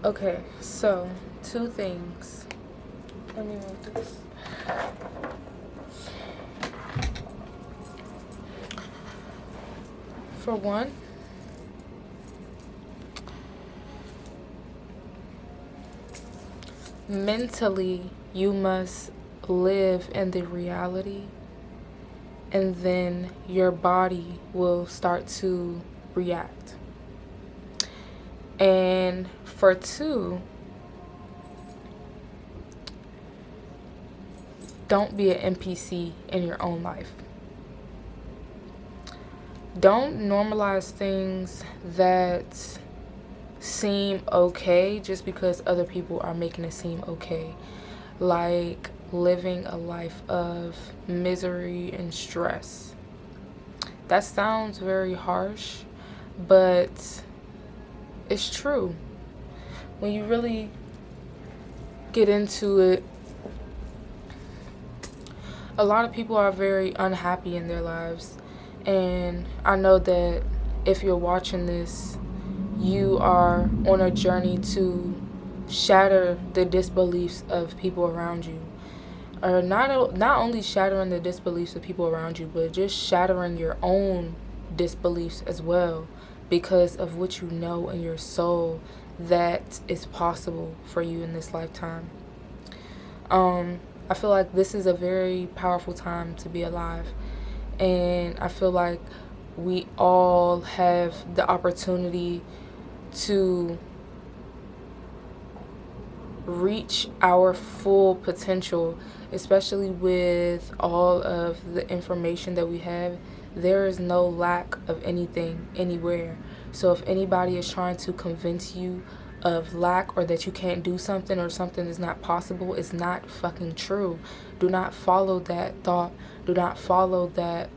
Okay, so two things. Let me move this. For one, mentally, you must live in the reality, and then your body will start to react. And for two, don't be an NPC in your own life. Don't normalize things that seem okay just because other people are making it seem okay. Like living a life of misery and stress. That sounds very harsh, but it's true. When you really get into it, a lot of people are very unhappy in their lives. And I know that if you're watching this, you are on a journey to shatter the disbeliefs of people around you. Or not only shattering the disbeliefs of people around you, but just shattering your own disbeliefs as well, because of what you know in your soul that is possible for you in this lifetime. I feel like this is a very powerful time to be alive. And I feel like we all have the opportunity to reach our full potential, especially with all of the information that we have. There is no lack of anything anywhere. So if anybody is trying to convince you of lack, or that you can't do something, or something is not possible, it's not fucking true. Do not follow that thought. Do not follow that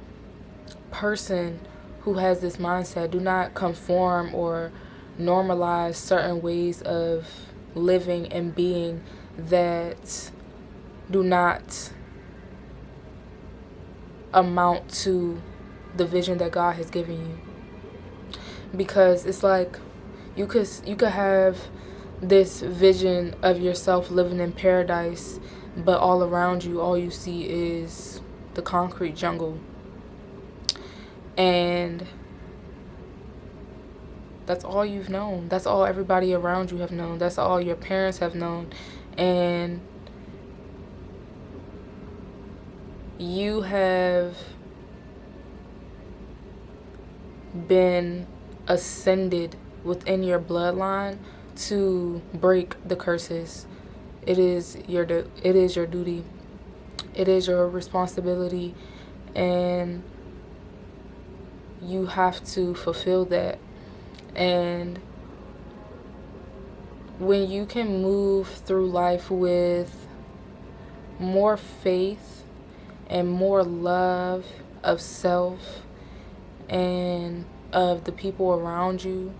person who has this mindset. Do not conform or normalize certain ways of living and being that do not amount to the vision that God has given you. Because it's like you could have this vision of yourself living in paradise, but all around you, all you see is the concrete jungle. And that's all you've known. That's all everybody around you have known. That's all your parents have known. And you have been ascended within your bloodline to break the curses. It is your duty. It is your responsibility, and you have to fulfill that. And when you can move through life with more faith and more love of self and of the people around you,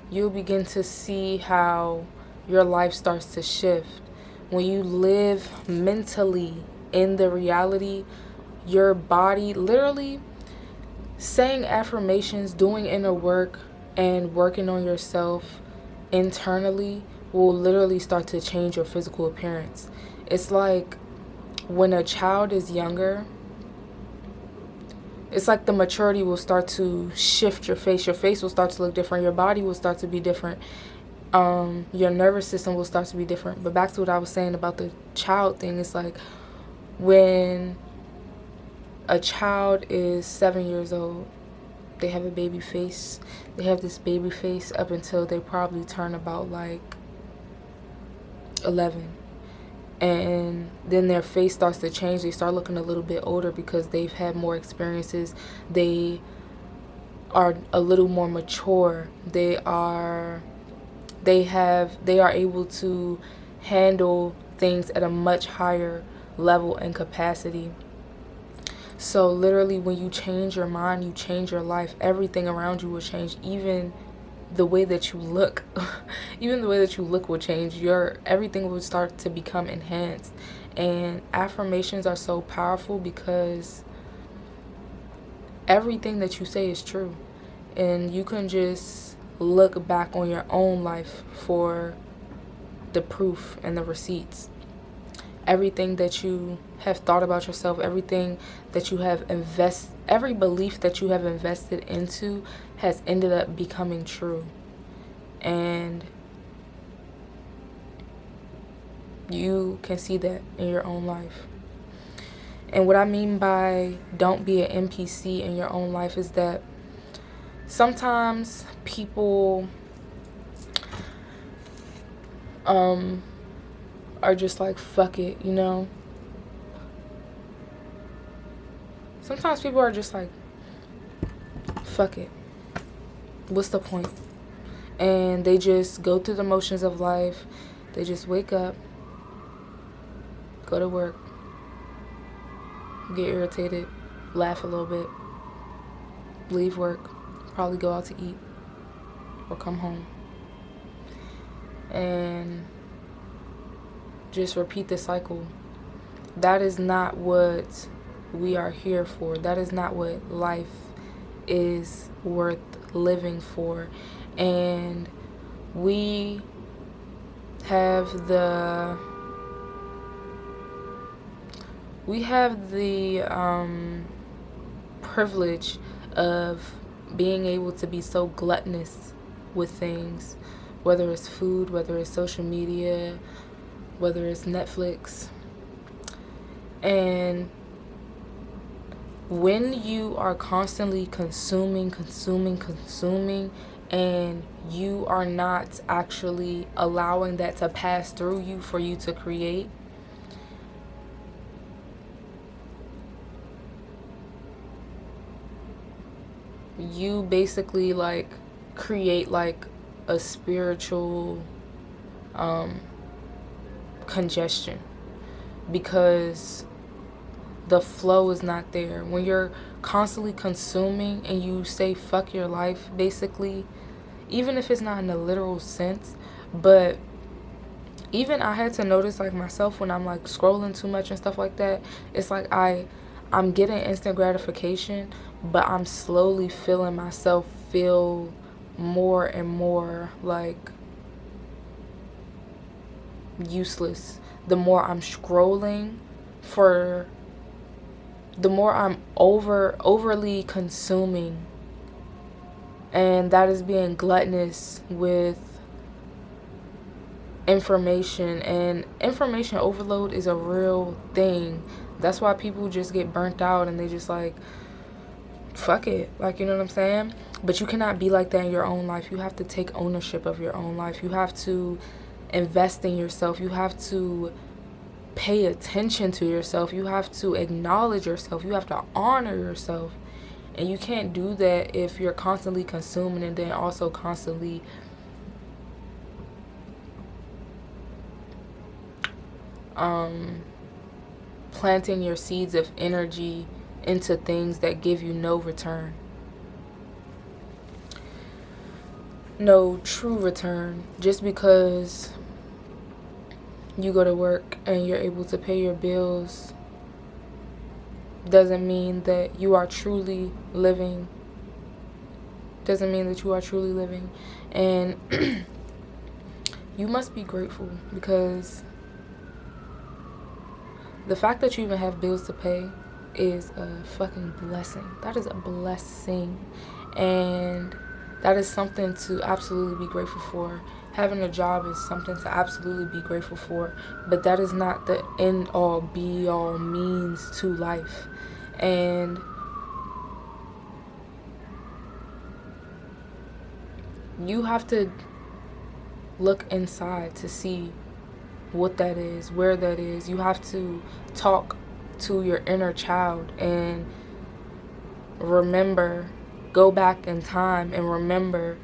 you'll begin to see how your life starts to shift. When you live mentally in the reality, your body, literally saying affirmations, doing inner work, and working on yourself internally will literally start to change your physical appearance. It's like when a child is younger, it's like the maturity will start to shift your face. Your face will start to look different. Your body will start to be different. Your nervous system will start to be different. But back to what I was saying about the child thing, it's like when a child is 7 years old, they have a baby face. They have this baby face up until they probably turn about like 11. And then their face starts to change. They start looking a little bit older because they've had more experiences. They are a little more mature. They are able to handle things at a much higher level and capacity. So literally, when you change your mind, you change your life. Everything around you will change. Even the way that you look, even the way that you look will change. Everything will start to become enhanced. And affirmations are so powerful because everything that you say is true. And you can just look back on your own life for the proof and the receipts. Everything that you have thought about yourself, everything that you have every belief that you have invested into has ended up becoming true. And you can see that in your own life. And what I mean by don't be an NPC in your own life is that sometimes people are just like, fuck it, you know? Sometimes people are just like, fuck it. What's the point? And they just go through the motions of life. They just wake up, go to work, get irritated, laugh a little bit, leave work, probably go out to eat, or come home. And just repeat the cycle. That is not what we are here for. That is not what life is worth living for. And we have the privilege of being able to be so gluttonous with things, whether it's food, whether it's social media, whether it's Netflix. And when you are constantly consuming, and you are not actually allowing that to pass through you for you to create, you basically like create like a spiritual congestion, because the flow is not there. When you're constantly consuming and you say fuck your life, basically, even if it's not in a literal sense, but even I had to notice like myself when I'm like scrolling too much and stuff like that, it's like I'm getting instant gratification, but I'm slowly feeling myself feel more and more like useless. The more I'm scrolling, the more I'm overly consuming, and that is being gluttonous with information. And information overload is a real thing. That's why people just get burnt out and they just like, fuck it, like, you know what I'm saying? But you cannot be like that in your own life. You have to take ownership of your own life. You have to invest in yourself. You have to pay attention to yourself. You have to acknowledge yourself. You have to honor yourself. And you can't do that if you're constantly consuming and then also constantly planting your seeds of energy into things that give you no return. No true return. Just because you go to work and you're able to pay your bills doesn't mean that you are truly living. And you must be grateful, because the fact that you even have bills to pay is a fucking blessing. That is a blessing. And that is something to absolutely be grateful for. Having a job is something to absolutely be grateful for. But that is not the end all be all means to life. And you have to look inside to see what that is, where that is. You have to talk to your inner child and go back in time and remember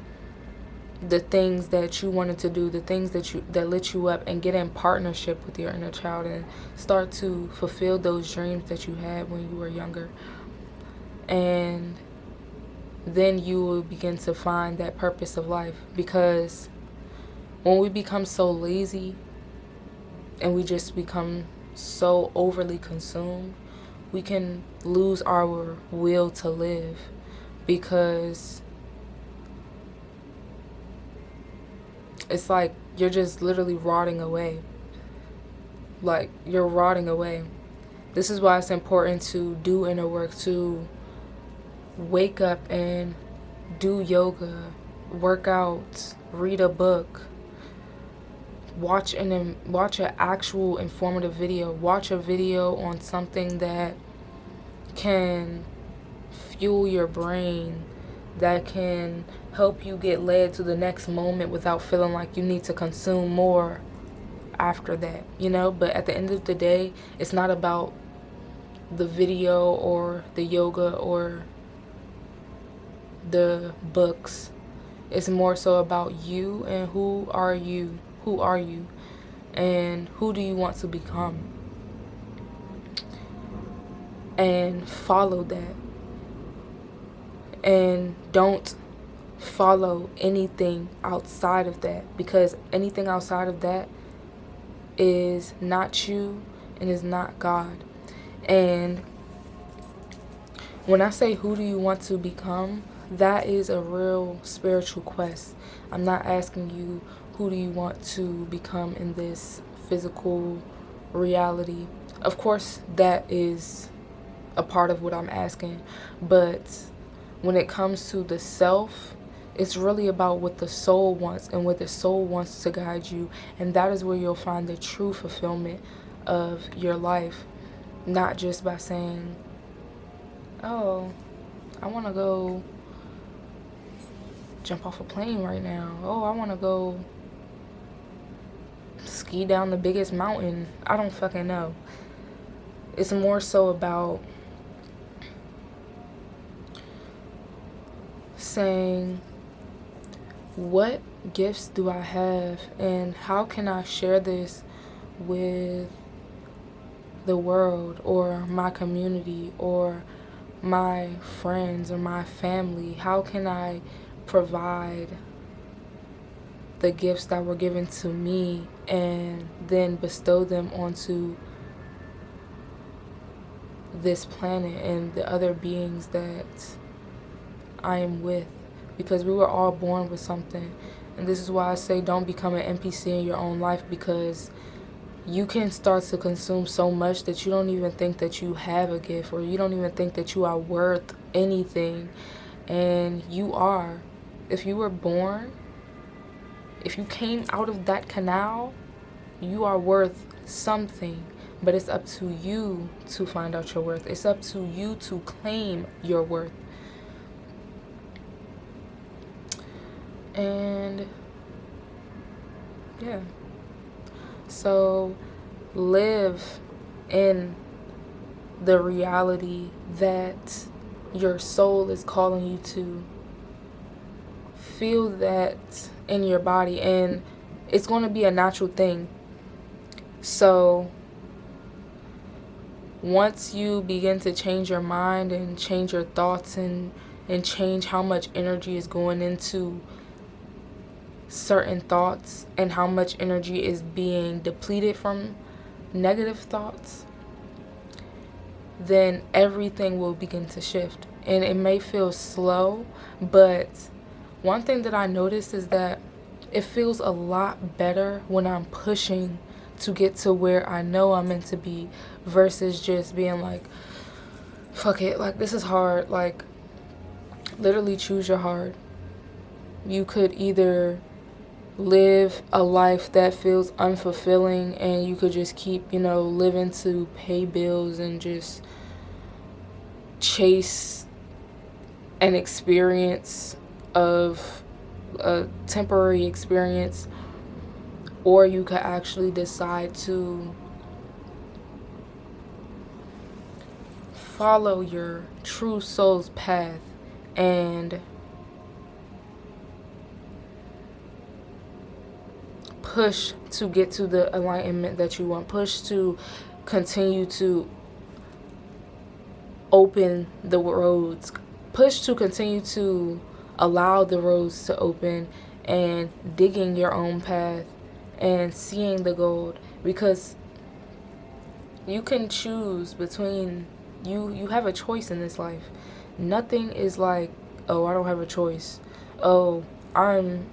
the things that you wanted to do, the things that lit you up, and get in partnership with your inner child and start to fulfill those dreams that you had when you were younger. And then you will begin to find that purpose of life. Because when we become so lazy and we just become so overly consumed, we can lose our will to live, because it's like you're just literally rotting away. Like, you're rotting away. This is why it's important to do inner work, to wake up and do yoga, work out, read a book, watch an actual informative video, watch a video on something that can fuel your brain, that can help you get led to the next moment without feeling like you need to consume more after that, you know. But at the end of the day, it's not about the video or the yoga or the books. It's more so about you and who are you and who do you want to become, and follow that. And don't follow anything outside of that, because anything outside of that is not you and is not God. And when I say who do you want to become, that is a real spiritual quest. I'm not asking you who do you want to become in this physical reality. Of course, that is a part of what I'm asking, but when it comes to the self, it's really about what the soul wants and what the soul wants to guide you, and that is where you'll find the true fulfillment of your life. Not just by saying, oh, I want to go jump off a plane right now. Oh, I want to go ski down the biggest mountain. I don't fucking know. It's more so about saying, what gifts do I have and how can I share this with the world or my community or my friends or my family? How can I provide the gifts that were given to me and then bestow them onto this planet and the other beings that I am with? Because we were all born with something. And this is why I say don't become an NPC in your own life, because you can start to consume so much that you don't even think that you have a gift, or you don't even think that you are worth anything. And you are. If you were born, if you came out of that canal, you are worth something. But it's up to you to find out your worth. It's up to you to claim your worth. And yeah. So live in the reality that your soul is calling you to. Feel that in your body, and it's going to be a natural thing. So once you begin to change your mind and change your thoughts and change how much energy is going into certain thoughts and how much energy is being depleted from negative thoughts, then everything will begin to shift. And it may feel slow, but one thing that I noticed is that it feels a lot better when I'm pushing to get to where I know I'm meant to be, versus just being like, fuck it, like this is hard. Like, literally choose your heart. You could either live a life that feels unfulfilling and you could just keep, living to pay bills and just chase an experience of a temporary experience, or you could actually decide to follow your true soul's path and push to get to the enlightenment that you want. Push to continue to open the roads. Push to continue to allow the roads to open and digging your own path and seeing the gold. Because you can choose between, you have a choice in this life. Nothing is like, oh, I don't have a choice. Oh, I'm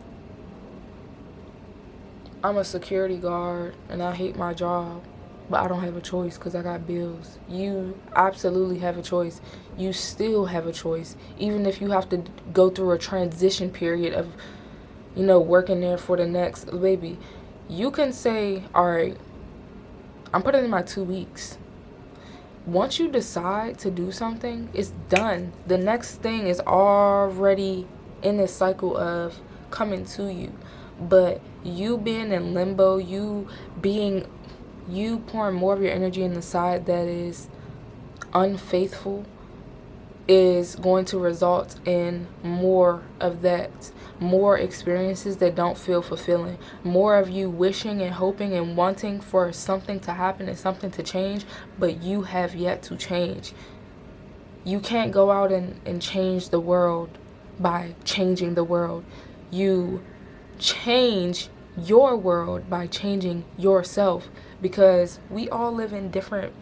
I'm a security guard and I hate my job, but I don't have a choice because I got bills. You absolutely have a choice. You still have a choice. Even if you have to go through a transition period of, working there for the next baby, you can say, all right, I'm putting in my 2 weeks. Once you decide to do something, it's done. The next thing is already in this cycle of coming to you. But you being in limbo, you pouring more of your energy in the side that is unfaithful is going to result in more of that, more experiences that don't feel fulfilling, more of you wishing and hoping and wanting for something to happen and something to change, but you have yet to change. You can't go out and change the world by changing the world. You change your world by changing yourself, because we all live in different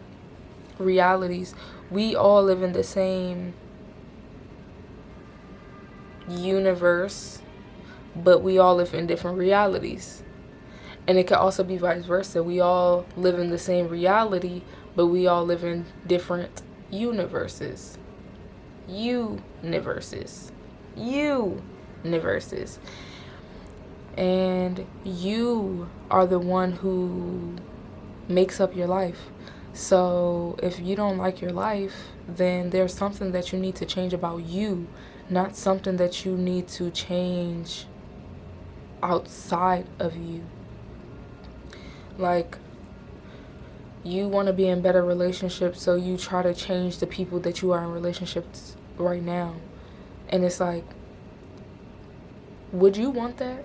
realities. We all live in the same universe, but we all live in different realities. And it can also be vice versa. We all live in the same reality, but we all live in different universes. Universes. And you are the one who makes up your life. So if you don't like your life, then there's something that you need to change about you, not something that you need to change outside of you. Like, you want to be in better relationships, so you try to change the people that you are in relationships right now. And it's like, would you want that?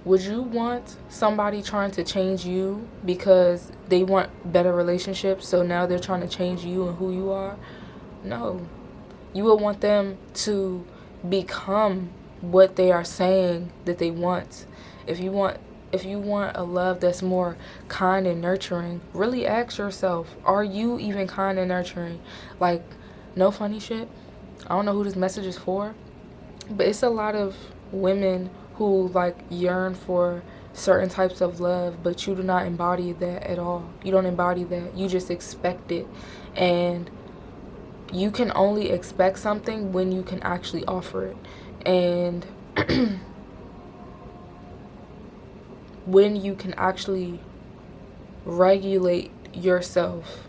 Would you want somebody trying to change you because they want better relationships, so now they're trying to change you and who you are? No. You would want them to become what they are saying that they want. If you want a love that's more kind and nurturing, really ask yourself, are you even kind and nurturing? Like, no funny shit. I don't know who this message is for, but it's a lot of women who yearn for certain types of love, but you do not embody that at all. You don't embody that. You just expect it. And you can only expect something when you can actually offer it. And when you can actually regulate yourself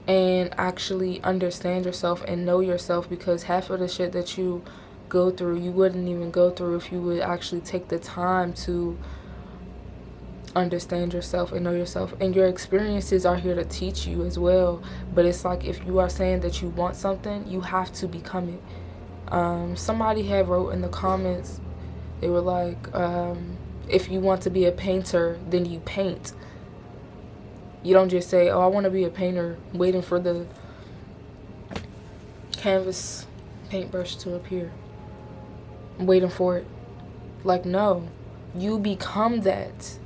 and actually understand yourself and know yourself, because half of the shit that you go through, you wouldn't even go through if you would actually take the time to understand yourself and know yourself. And your experiences are here to teach you as well. But it's like, if you are saying that you want something, you have to become it. Somebody had wrote in the comments, they were like, if you want to be a painter, then you paint. You don't just say, oh, I want to be a painter, waiting for the canvas paintbrush to appear. I'm waiting for it. Like, no. You become that.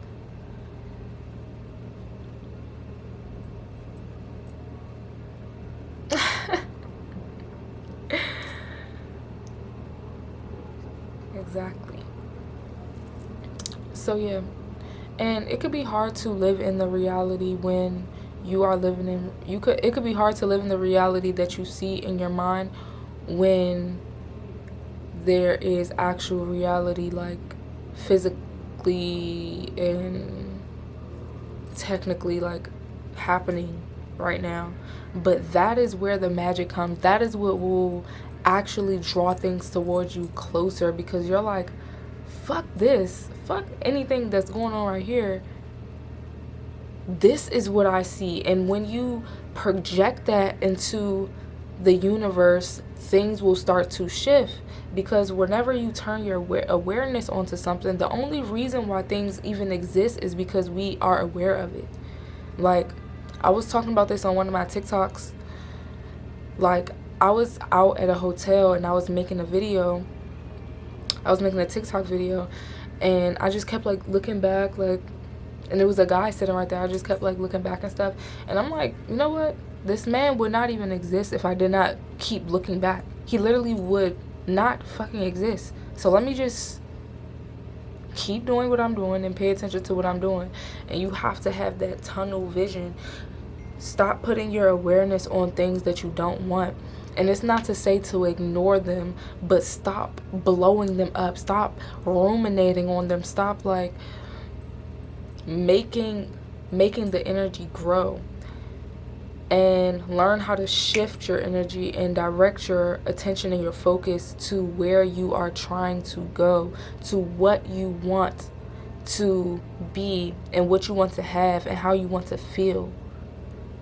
Exactly. So, yeah. And it could be hard to live in the reality when you are living in... It could be hard to live in the reality that you see in your mind when there is actual reality, like physically and technically happening right now. But that is where the magic comes. That is what will actually draw things towards you closer, because you're like, fuck this, fuck anything that's going on right here. This is what I see. And when you project that into the universe, things will start to shift. Because whenever you turn your awareness onto something, the only reason why things even exist is because we are aware of it. Like, I was talking about this on one of my TikToks. Like, I was out at a hotel and I was making a video. I was making a TikTok video, and I just kept looking back, and there was a guy sitting right there. I just kept looking back and stuff, and I'm like, you know what? This man would not even exist if I did not keep looking back. He literally would not fucking exist. So let me just keep doing what I'm doing and pay attention to what I'm doing. And you have to have that tunnel vision. Stop putting your awareness on things that you don't want. And it's not to say to ignore them, but stop blowing them up. Stop ruminating on them. Stop like making the energy grow. And learn how to shift your energy and direct your attention and your focus to where you are trying to go, to what you want to be and what you want to have and how you want to feel.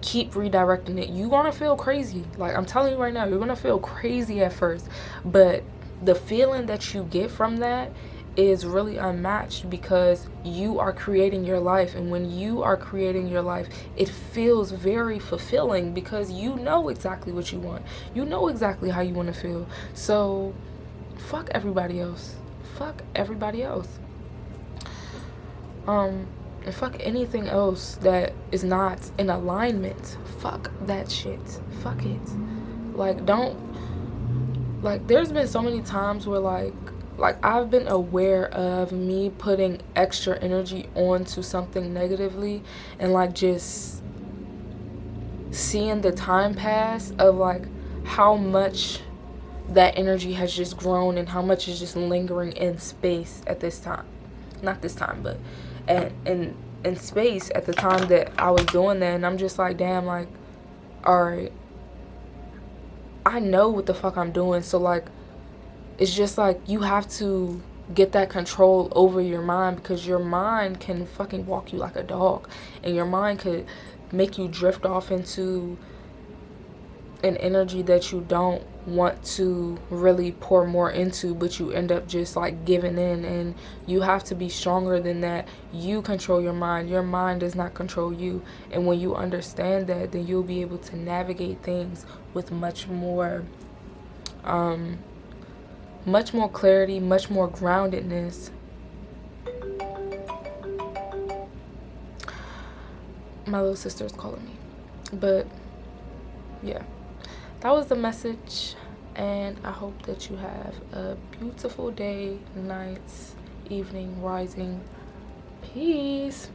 Keep redirecting it. You're gonna feel crazy. Like, I'm telling you right now, you're gonna feel crazy at first, but the feeling that you get from that is really unmatched, because you are creating your life. And when you are creating your life, it feels very fulfilling, because you know exactly what you want. You know exactly how you want to feel. So fuck everybody else. Fuck everybody else. And fuck anything else that is not in alignment. Fuck that shit. Fuck it. Like, don't, like, there's been so many times where like I've been aware of me putting extra energy onto something negatively, and like just seeing the time pass of like how much that energy has just grown and how much is just lingering in space at this time. Not this time, but in space at the time that I was doing that. And I'm just like, damn, like, alright, I know what the fuck I'm doing. So like, it's just like, you have to get that control over your mind, because your mind can fucking walk you like a dog, and your mind could make you drift off into an energy that you don't want to really pour more into, but you end up just like giving in. And you have to be stronger than that. You control your mind. Your mind does not control you. And when you understand that, then you'll be able to navigate things with much more clarity, much more groundedness. My little sister's calling me. But yeah, that was the message, and I hope that you have a beautiful day, night, evening, rising. Peace.